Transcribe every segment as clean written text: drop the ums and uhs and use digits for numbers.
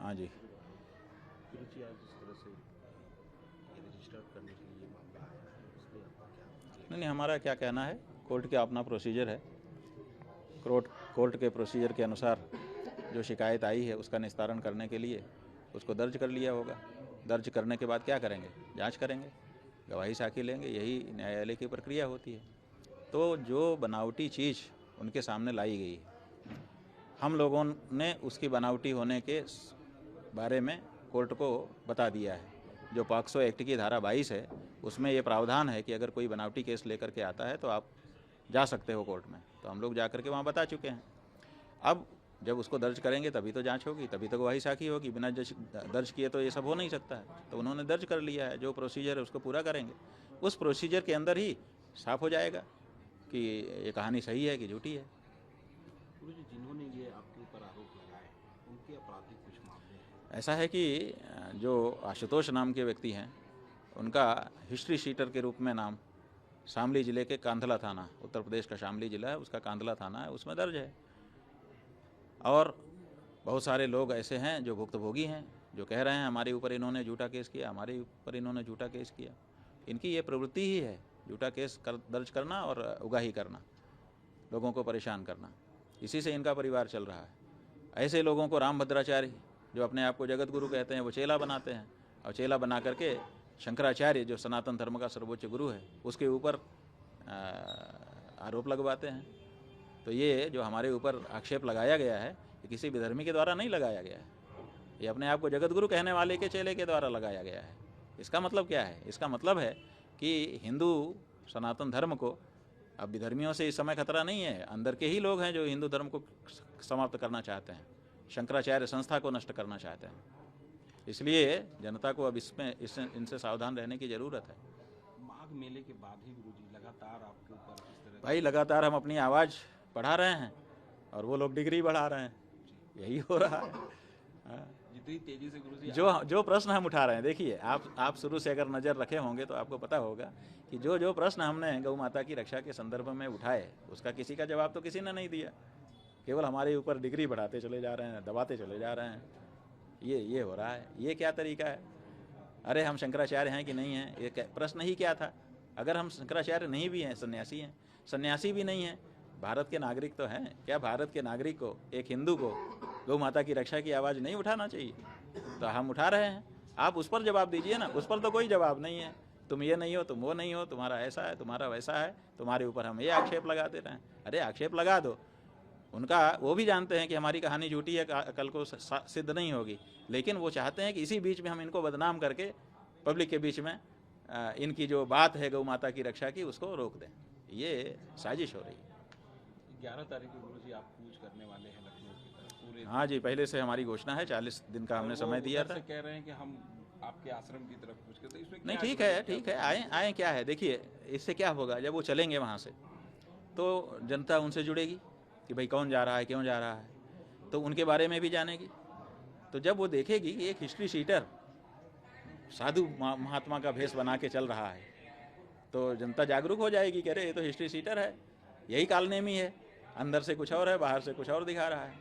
हाँ जी। गुरु जी, आज जिस तरह से ये रजिस्टर करने के लिए मामला आया है, उस पर आपका क्या नहीं, हमारा क्या कहना है, कोर्ट का अपना प्रोसीजर है। कोर्ट के प्रोसीजर के अनुसार जो शिकायत आई है उसका निस्तारण करने के लिए उसको दर्ज कर लिया होगा। दर्ज करने के बाद क्या करेंगे, जांच करेंगे, गवाही साखी लेंगे, यही न्यायालय की प्रक्रिया होती है। तो जो बनावटी चीज़ उनके सामने लाई गई है, हम लोगों ने उसकी बनावटी होने के बारे में कोर्ट को बता दिया है। जो पॉक्सो एक्ट की धारा 22 है उसमें ये प्रावधान है कि अगर कोई बनावटी केस लेकर के आता है तो आप जा सकते हो कोर्ट में। तो हम लोग जा कर के वहाँ बता चुके हैं। अब जब उसको दर्ज करेंगे तभी तो जांच होगी, तभी तो गवाही साखी होगी। बिना दर्ज किए तो ये सब हो नहीं सकता है। तो उन्होंने दर्ज कर लिया है, जो प्रोसीजर है उसको पूरा करेंगे। उस प्रोसीजर के अंदर ही साफ हो जाएगा कि ये कहानी सही है कि झूठी है। गुरु जी, जिन्होंने ये आपके ऊपर आरोप लगाए उनके आपराधिक कुछ मामले हैं? ऐसा है कि जो आशुतोष नाम के व्यक्ति हैं उनका हिस्ट्री शीटर के रूप में नाम शामली ज़िले के कांधला थाना, उत्तर प्रदेश का शामली ज़िला है, उसका कांधला थाना है, उसमें दर्ज है। और बहुत सारे लोग ऐसे हैं जो भुक्तभोगी हैं, जो कह रहे हैं हमारे ऊपर इन्होंने झूठा केस किया, हमारे ऊपर इन्होंने झूठा केस किया। इनकी ये प्रवृत्ति ही है, झूठा केस दर्ज करना और उगाही करना, लोगों को परेशान करना। इसी से इनका परिवार चल रहा है। ऐसे लोगों को रामभद्राचार्य, जो अपने आप को जगत गुरु कहते हैं, वो चेला बनाते हैं और चेला बना करके शंकराचार्य, जो सनातन धर्म का सर्वोच्च गुरु है, उसके ऊपर आरोप लगवाते हैं। तो ये जो हमारे ऊपर आक्षेप लगाया गया है, ये किसी विधर्मी के द्वारा नहीं लगाया गया है, ये अपने आप को जगत गुरु कहने वाले के चेले के द्वारा लगाया गया है। इसका मतलब क्या है? इसका मतलब है कि हिंदू सनातन धर्म को अब विधर्मियों से इस समय खतरा नहीं है, अंदर के ही लोग हैं जो हिंदू धर्म को समाप्त करना चाहते हैं, शंकराचार्य संस्था को नष्ट करना चाहते हैं। इसलिए जनता को अब इनसे सावधान रहने की ज़रूरत है। माघ मेले के बाद ही गुरु जी लगातार आपके ऊपर इस तरह भाई लगातार हम अपनी आवाज़ बढ़ा रहे हैं और वो लोग डिग्री बढ़ा रहे हैं, यही हो रहा है। जितनी तेजी से गुरु जी जो प्रश्न हम उठा रहे हैं, देखिए आप शुरू से अगर नज़र रखे होंगे तो आपको पता होगा कि जो प्रश्न हमने गौ माता की रक्षा के संदर्भ में उठाए, उसका किसी का जवाब तो किसी ने नहीं दिया। केवल हमारे ऊपर डिग्री बढ़ाते चले जा रहे हैं, दबाते चले जा रहे हैं। ये हो रहा है। ये क्या तरीका है? अरे हम शंकराचार्य हैं कि नहीं हैं, ये प्रश्न ही क्या था? अगर हम शंकराचार्य नहीं भी हैं, सन्यासी हैं, सन्यासी भी नहीं हैं, भारत के नागरिक तो हैं, क्या भारत के नागरिक को, एक हिंदू को गौ माता की रक्षा की आवाज़ नहीं उठाना चाहिए? तो हम उठा रहे हैं। आप उस पर जवाब दीजिए ना। उस पर तो कोई जवाब नहीं है। तुम ये नहीं हो, तुम वो नहीं हो, तुम्हारा ऐसा है, तुम्हारा वैसा है, तुम्हारे ऊपर हम ये आक्षेप लगा दे रहे हैं। अरे आक्षेप लगा दो, उनका वो भी जानते हैं कि हमारी कहानी झूठी है, कल को सिद्ध नहीं होगी, लेकिन वो चाहते हैं कि इसी बीच में हम इनको बदनाम करके पब्लिक के बीच में इनकी जो बात है गौ माता की रक्षा की, उसको रोक दें। ये साजिश हो रही है। 11 तारीख को गुरु जी आप कूच करने वाले हैं लखनऊ की तरफ पूरे? हाँ जी, पहले से हमारी घोषणा है, 40 दिन का हमने समय दिया था। कह रहे हैं कि हम आपके आश्रम की तरफ कूच करते, इसमें नहीं, ठीक है, आए क्या है? देखिए, इससे क्या होगा, जब वो चलेंगे वहाँ से तो जनता उनसे जुड़ेगी कि भाई कौन जा रहा है, क्यों जा रहा है, तो उनके बारे में भी जानेगी। तो जब वो देखेगी कि एक हिस्ट्री शीटर साधु महात्मा का भेष बना के चल रहा है, तो जनता जागरूक हो जाएगी कि अरे ये तो हिस्ट्री शीटर है, यही कालनेमी है, अंदर से कुछ और है, बाहर से कुछ और दिखा रहा है।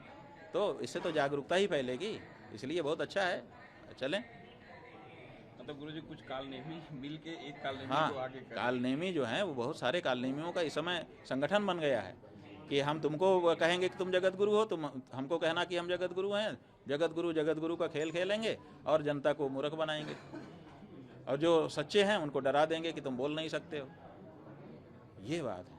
तो इससे तो जागरूकता ही फैलेगी, इसलिए बहुत अच्छा है, चलें। मतलब गुरु जी कुछ कालनेमी मिल के एक कालनेमी हाँ, को आगे करें। कालनेमी जो हैं वो बहुत सारे कालनेमियों का इस समय संगठन बन गया है कि हम तुमको कहेंगे कि तुम जगत गुरु हो, तुम हमको कहना कि हम जगत गुरु हैं, जगत गुरु का खेल खेलेंगे और जनता को मूर्ख बनाएंगे, और जो सच्चे हैं उनको डरा देंगे कि तुम बोल नहीं सकते हो। ये बात है।